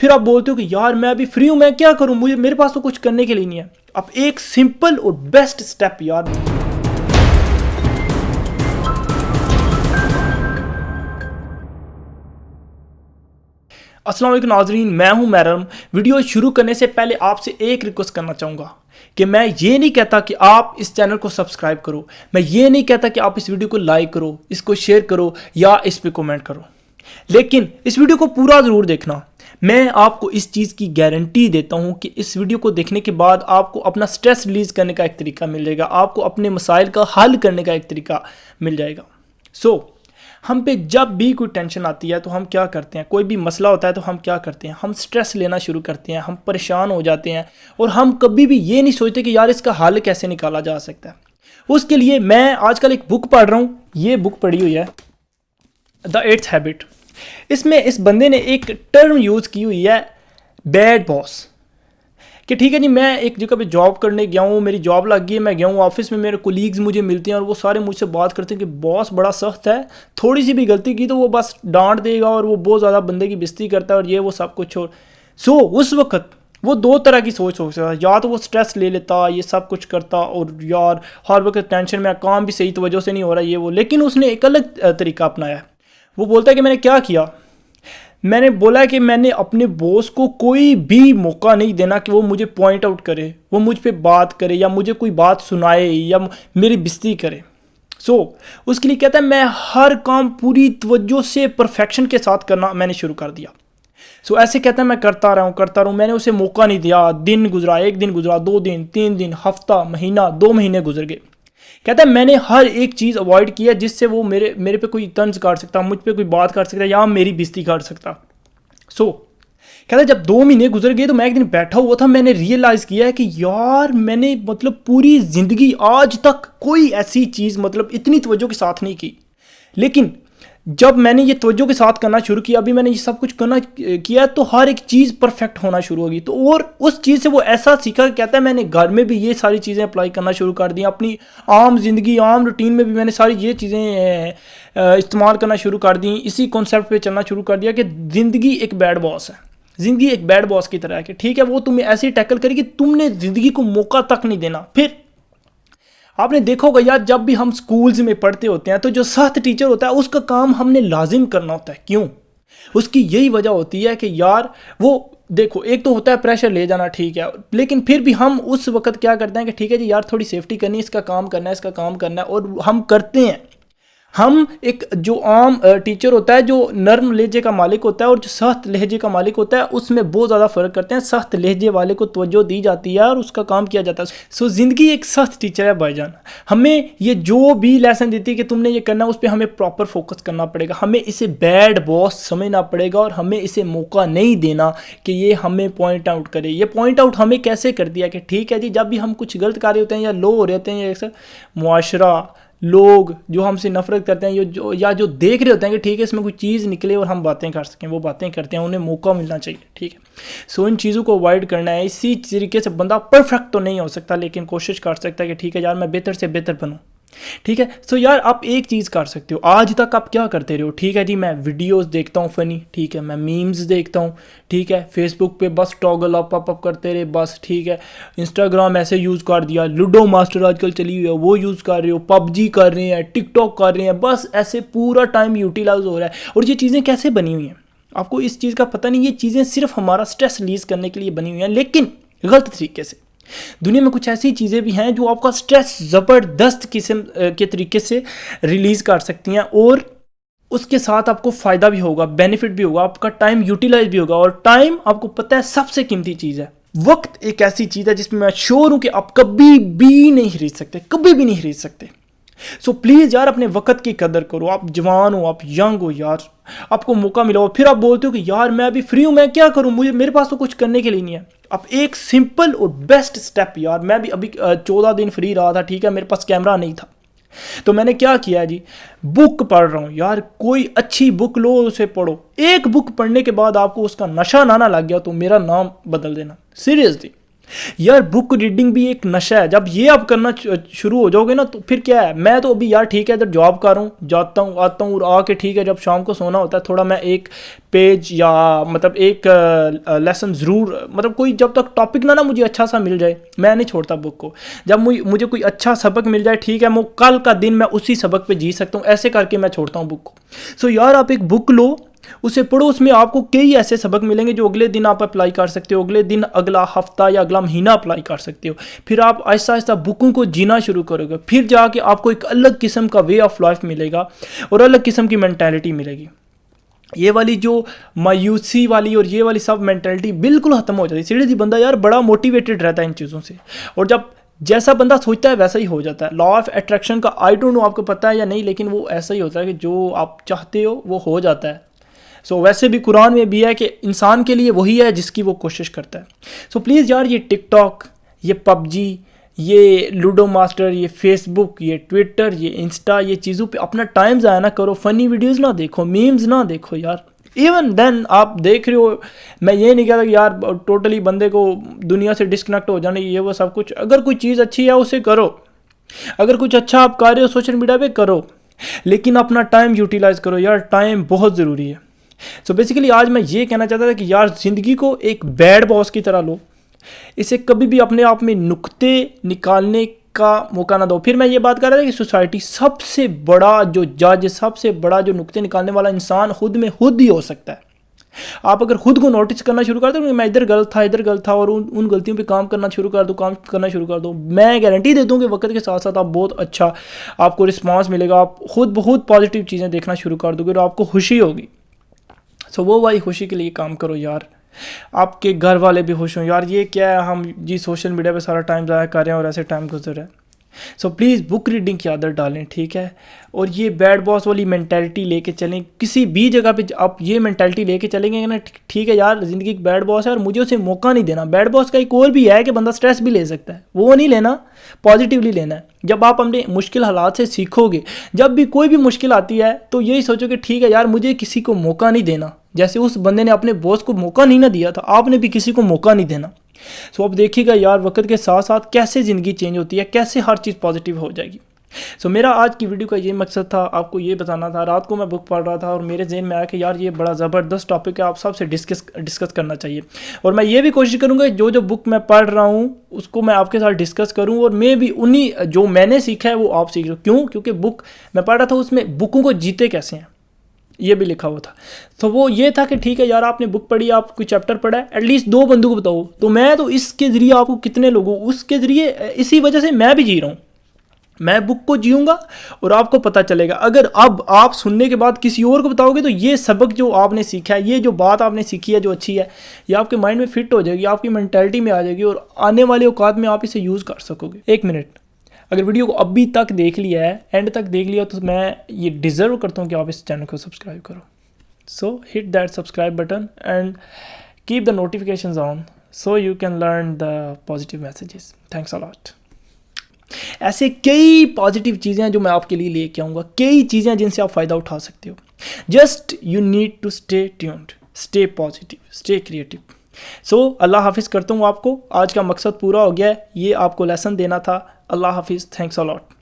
फिर आप बोलते हो कि यार मैं अभी फ्री हूं, मैं क्या करूं, मुझे मेरे पास तो कुछ करने के लिए नहीं है। अब एक सिंपल और बेस्ट स्टेप यार, अस्सलाम वालेकुम नाजरीन, मैं हूं मैरम। वीडियो शुरू करने से पहले आपसे एक रिक्वेस्ट करना चाहूँगा कि मैं ये नहीं कहता कि आप इस चैनल को सब्सक्राइब करो, मैं ये नहीं कहता कि आप इस वीडियो को लाइक करो, इसको शेयर करो या इस पर कमेंट करो, लेकिन इस वीडियो को पूरा ज़रूर देखना। मैं आपको इस चीज़ की गारंटी देता हूँ कि इस वीडियो को देखने के बाद आपको अपना स्ट्रेस रिलीज़ करने का एक तरीका मिल जाएगा, आपको अपने मसाइल का हल करने का एक तरीका मिल जाएगा। हम पे जब भी कोई टेंशन आती है तो हम क्या करते हैं, कोई भी मसला होता है तो हम क्या करते हैं, हम स्ट्रेस लेना शुरू करते हैं, हम परेशान हो जाते हैं और हम कभी भी ये नहीं सोचते कि यार इसका हल कैसे निकाला जा सकता है। उसके लिए मैं आजकल एक बुक पढ़ रहा हूँ, ये बुक पढ़ी हुई है द 8th हैबिट। इसमें इस बंदे ने एक टर्म यूज़ की हुई है बैड बॉस, कि ठीक है जी, मैं एक जगह पे जॉब करने गया हूँ, मेरी जॉब लग गई है, मैं गया हूँ ऑफिस में, मेरे कोलीग्स मुझे मिलते हैं और वो सारे मुझसे बात करते हैं कि बॉस बड़ा सख्त है, थोड़ी सी भी गलती की तो वो बस डांट देगा और वो बहुत ज़्यादा बंदे की बेइज्जती करता है और ये वो सब कुछ। और उस वक्त वो दो तरह की सोच सकता है, या तो वो स्ट्रेस ले लेता, ये सब कुछ करता और यार हर वक्त टेंशन में, काम भी सही तवज्जो से नहीं हो रहा ये वो, लेकिन उसने एक अलग तरीका अपनाया। वो बोलता है कि मैंने क्या किया, मैंने बोला कि मैंने अपने बॉस को कोई भी मौका नहीं देना कि वो मुझे पॉइंट आउट करे, वो मुझ पे बात करे या मुझे कोई बात सुनाए या मेरी बेइज्जती करे। उसके लिए कहता है मैं हर काम पूरी तवज्जो से परफेक्शन के साथ करना मैंने शुरू कर दिया। ऐसे कहता है मैं करता रहा हूँ, मैंने उसे मौका नहीं दिया। दिन गुजरा, एक दिन गुजरा, 2 दिन, 3 दिन, हफ्ता, महीना, 2 महीने गुजर गए। कहता है मैंने हर एक चीज़ अवॉइड किया जिससे वो मेरे पे कोई तंज काट सकता, मुझ पे कोई बात कर सकता या मेरी बेइज्जती कर सकता। कहता है जब 2 महीने गुजर गए तो मैं एक दिन बैठा हुआ था, मैंने रियलाइज़ किया है कि यार मैंने पूरी ज़िंदगी आज तक कोई ऐसी चीज़ इतनी तवज्जो के साथ नहीं की, लेकिन जब मैंने ये तवज्जो के साथ करना शुरू किया, अभी मैंने ये सब कुछ करना किया तो हर एक चीज़ परफेक्ट होना शुरू होगी। तो और उस चीज़ से वो ऐसा सीखा, कहता है मैंने घर में भी ये सारी चीज़ें अप्लाई करना शुरू कर दी, अपनी आम जिंदगी, आम रूटीन में भी मैंने सारी ये चीज़ें इस्तेमाल करना शुरू कर दी। इसी कॉन्सेप्ट पे चलना शुरू कर दिया कि ज़िंदगी एक बैड बॉस है, ज़िंदगी एक बैड बॉस की तरह है कि ठीक है वो तुम्हें ऐसे ही टैकल करेगी, तुमने ज़िंदगी को मौका तक नहीं देना। फिर आपने देखा होगा यार, जब भी हम स्कूल्स में पढ़ते होते हैं तो जो सख्त टीचर होता है उसका काम हमने लाजिम करना होता है। क्यों? उसकी यही वजह होती है कि यार वो देखो, एक तो होता है प्रेशर ले जाना, ठीक है, लेकिन फिर भी हम उस वक्त क्या करते हैं कि ठीक है जी यार थोड़ी सेफ्टी करनी है, इसका काम करना है, इसका काम करना है, और हम करते हैं। हम एक जो आम टीचर होता है जो नर्म लहजे का मालिक होता है और जो सख्त लहजे का मालिक होता है उसमें बहुत ज़्यादा फ़र्क करते हैं। सख्त लहजे वाले को तवज्जो दी जाती है और उसका काम किया जाता है। ज़िंदगी एक सख्त टीचर है भाईजान, हमें ये जो भी लेसन देती है कि तुमने ये करना है उस पर हमें प्रॉपर फोकस करना पड़ेगा, हमें इसे बैड बॉस समझना पड़ेगा और हमें इसे मौका नहीं देना कि ये हमें पॉइंट आउट करे। ये पॉइंट आउट हमें कैसे कर दिया कि ठीक है जी, जब भी हम कुछ गलत कर रहे होते हैं या लो हो रहे होते हैं, या मुआशरा, लोग जो हमसे नफरत करते हैं जो देख रहे होते हैं कि ठीक है इसमें कोई चीज़ निकले और हम बातें कर सकें, वो बातें करते हैं, उन्हें मौका मिलना चाहिए। ठीक है, इन चीज़ों को अवॉइड करना है। इसी तरीके से बंदा परफेक्ट तो नहीं हो सकता, लेकिन कोशिश कर सकता है कि ठीक है यार मैं बेहतर से बेहतर बनूँ। ठीक है, यार आप एक चीज़ कर सकते हो, आज तक आप क्या करते रहे हो, ठीक है जी, मैं वीडियोस देखता हूँ फ़नी, ठीक है, मैं मीम्स देखता हूँ, ठीक है, फेसबुक पे बस टॉगल अप करते रहे बस, ठीक है, इंस्टाग्राम ऐसे यूज़ कर दिया, लूडो मास्टर आजकल चली हुई है वो यूज़ कर रहे हो, पबजी कर रहे हैं, टिकटॉक कर रहे हैं, बस ऐसे पूरा टाइम यूटिलाइज हो रहा है। और ये चीज़ें कैसे बनी हुई हैं आपको इस चीज़ का पता नहीं। ये चीज़ें सिर्फ हमारा स्ट्रेस रिलीज़ करने के लिए बनी हुई हैं, लेकिन गलत तरीके से। दुनिया में कुछ ऐसी चीज़ें भी हैं जो आपका स्ट्रेस ज़बरदस्त किस्म के तरीके से रिलीज़ कर सकती हैं और उसके साथ आपको फ़ायदा भी होगा, बेनिफिट भी होगा, आपका टाइम यूटिलाइज भी होगा। और टाइम आपको पता है सबसे कीमती चीज़ है। वक्त एक ऐसी चीज़ है जिसमें मैं श्योर हूँ कि आप कभी भी नहीं खरीद सकते, कभी भी नहीं खरीद सकते। प्लीज़ यार अपने वक्त की कदर करो। आप जवान हो, आप यंग हो यार, आपको मौका मिला हो, फिर आप बोलते हो कि यार मैं अभी फ्री हूँ, मैं क्या करूँ, मेरे पास तो कुछ करने के लिए नहीं है। अब एक सिंपल और बेस्ट स्टेप यार, मैं भी अभी 14 दिन फ्री रहा था, ठीक है, मेरे पास कैमरा नहीं था तो मैंने क्या किया जी, बुक पढ़ रहा हूँ यार। कोई अच्छी बुक लो, उसे पढ़ो। एक बुक पढ़ने के बाद आपको उसका नशा ना लग गया तो मेरा नाम बदल देना, सीरियसली। यार बुक रीडिंग भी एक नशा है। जब ये आप करना शुरू हो जाओगे ना तो फिर क्या है, मैं तो अभी यार ठीक है इधर जॉब कर रहा हूँ, जाता हूँ आता हूँ और आके ठीक है जब शाम को सोना होता है थोड़ा मैं एक पेज या मतलब एक लेसन ज़रूर, मतलब कोई जब तक टॉपिक ना मुझे अच्छा सा मिल जाए मैं नहीं छोड़ता बुक को। जब मुझे कोई अच्छा सबक मिल जाए ठीक है, मैं कल का दिन मैं उसी सबक पे जी सकता हूँ, ऐसे करके मैं छोड़ता हूँ बुक को। सो यार आप एक बुक लो, उसे पढ़ो, उसमें आपको कई ऐसे सबक मिलेंगे जो अगले दिन आप अप्लाई कर सकते हो, अगले दिन अगला हफ्ता या अगला महीना अप्लाई कर सकते हो। फिर आप आहिस्ता आहिस्ता बुकों को जीना शुरू करोगे, फिर जाके आपको एक अलग किस्म का वे ऑफ लाइफ मिलेगा और अलग किस्म की मैंटेलिटी मिलेगी। ये वाली जो मायूसी वाली और ये वाली सब मैंटेलिटी बिल्कुल ख़त्म हो जाती है। सीधे बंदा यार बड़ा मोटिवेटेड रहता है इन चीज़ों से, और जब जैसा बंदा सोचता है वैसा ही हो जाता है। लॉ ऑफ अट्रैक्शन का आई डोंट नो आपको पता है या नहीं, लेकिन वो ऐसा ही होता है कि जो आप चाहते हो वो हो जाता है। सो वैसे भी कुरान में भी है कि इंसान के लिए वही है जिसकी वो कोशिश करता है। सो प्लीज़ यार ये टिकटॉक, ये पबजी, ये लूडो मास्टर, ये फेसबुक, ये ट्विटर, ये इंस्टा, ये चीज़ों पे अपना टाइम ज़ाया ना करो। फ़नी वीडियोज़ ना देखो, मीम्स ना देखो यार। इवन देन आप देख रहे हो, मैं ये नहीं कहता कि यार टोटली बंदे को दुनिया से डिस्कनेक्ट हो जाने ये वो सब कुछ। अगर कोई चीज़ अच्छी है उसे करो, अगर कुछ अच्छा आप कर रहे हो सोशल मीडिया पे करो, लेकिन अपना टाइम यूटिलाइज़ करो यार, टाइम बहुत ज़रूरी है। सो बेसिकली आज मैं ये कहना चाहता था कि यार ज़िंदगी को एक बैड बॉस की तरह लो, इसे कभी भी अपने आप में नुक्ते निकालने का मौका ना दो। फिर मैं ये बात कर रहा था कि सोसाइटी सबसे बड़ा जो जज, सबसे बड़ा जो नुक्ते निकालने वाला इंसान खुद में खुद ही हो सकता है। आप अगर खुद को नोटिस करना शुरू कर दो, मैं इधर गलत था और उन गलतियों पे काम करना शुरू कर दो, मैं गारंटी देता हूँ कि वक्त के साथ साथ आप बहुत अच्छा आपको रिस्पॉन्स मिलेगा। आप खुद बहुत पॉजिटिव चीज़ें देखना शुरू कर दोगे और आपको खुशी होगी। सो वो वाली खुशी के लिए काम करो यार, आपके घर वाले भी खुश हों। यार ये क्या है, हम जी सोशल मीडिया पे सारा टाइम ज़ाया कर रहे हैं और ऐसे टाइम गुजर रहा है। सो प्लीज़ बुक रीडिंग की आदत डालें, ठीक है। और ये बैड बॉस वाली मैंटेलिटी लेके चलें, किसी भी जगह पे आप ये मैंटेलिटी लेके चलेंगे ना, ठीक है यार ज़िंदगी एक बैड बॉस है और मुझे उसे मौका नहीं देना। बैड बॉस का एक और भी है कि बंदा स्ट्रेस भी ले सकता है, वो नहीं लेना, पॉजिटिवली लेना है। जब आप अपने मुश्किल हालात से सीखोगे, जब भी कोई भी मुश्किल आती है तो यही सोचो कि ठीक है यार मुझे किसी को मौका नहीं देना, जैसे उस बंदे ने अपने बॉस को मौका नहीं ना दिया था, आपने भी किसी को मौका नहीं देना। सो अब देखिएगा यार वक्त के साथ साथ कैसे ज़िंदगी चेंज होती है, कैसे हर चीज़ पॉजिटिव हो जाएगी। सो मेरा आज की वीडियो का ये मकसद था, आपको ये बताना था। रात को मैं बुक पढ़ रहा था और मेरे जहन में आया कि यार ये बड़ा ज़बरदस्त टॉपिक है, आप सबसे डिस्कस करना चाहिए। और मैं ये भी कोशिश करूँगा जो बुक मैं पढ़ रहा हूँ उसको मैं आपके साथ डिस्कस करूँ, और मैं भी उन्हीं जो मैंने सीखा है वो आप सीख लो। क्यों? क्योंकि बुक मैं पढ़ रहा था उसमें बुकों को जीते कैसे हैं ये भी लिखा हुआ था। तो वो ये था कि ठीक है यार आपने बुक पढ़ी, आप कोई चैप्टर पढ़ा है, एटलीस्ट 2 बंदों को बताओ। तो मैं तो इसके ज़रिए आपको कितने लोगों, उसके ज़रिए इसी वजह से मैं भी जी रहा हूँ, मैं बुक को जीऊँगा और आपको पता चलेगा। अगर अब आप सुनने के बाद किसी और को बताओगे तो ये सबक जो आपने सीखा है, ये जो बात आपने सीखी है जो अच्छी है, ये आपके माइंड में फिट हो जाएगी, आपकी मेंटालिटी में आ जाएगी और आने वाले औकात में आप इसे यूज़ कर सकोगे। 1 मिनट, अगर वीडियो को अभी तक देख लिया है, एंड तक देख लिया, तो मैं ये डिज़र्व करता हूँ कि आप इस चैनल को सब्सक्राइब करो। सो hit that subscribe button and keep the notifications on so you can learn the positive messages. Thanks a lot. ऐसे कई पॉजिटिव चीज़ें हैं जो मैं आपके लिए लेके आऊँगा, कई चीज़ें हैं जिनसे आप फ़ायदा उठा सकते हो। Just you need to stay tuned, stay positive, stay creative. So अल्लाह हाफिज़ करता हूँ आपको। आज का मकसद पूरा हो गया है, ये आपको लेसन देना था। अल्लाह हाफिज़, थैंक्स अ लॉट।